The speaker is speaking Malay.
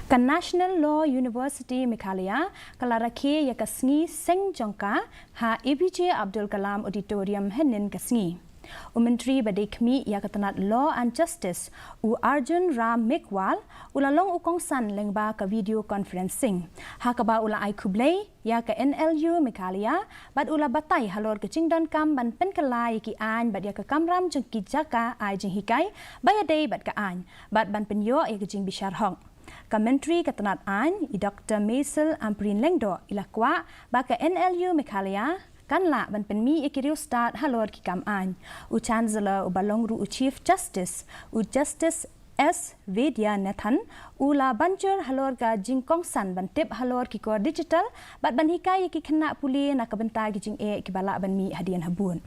Kan National Law University Meghalaya, kala Rakhe ya Sngi Seng Jong ha APJ Abdul Kalam Auditorium henin Sngi. Menteri Badikmi ya ketenat Law and Justice Arjun Ram Meghwal ulalong ukong san lengba ka video conferencing. Ha kaba ula ai kublay ya ka NLU Meghalaya bad ula batay halor ke cingdon kam ban penkelai ki an bad ya ka kamram jeng ki jaka ai jeng hikai bayadei bad ka an bad ban penyo ya ke jing bishar hong. Menteri ketenat an Dr. Maisel Amprin Lengdo ilakwa baka NLU Meghalaya kanla ban penmi ikiriu start halor ki kam an Chancellor Balongru Chief Justice Justice S. Vidya Nathan ula banjur halor ka jingkong san ban tip halor ki ko digital bat ban hikai ki kena puli nak bentai ki jing ki bala ban mi hadian habun.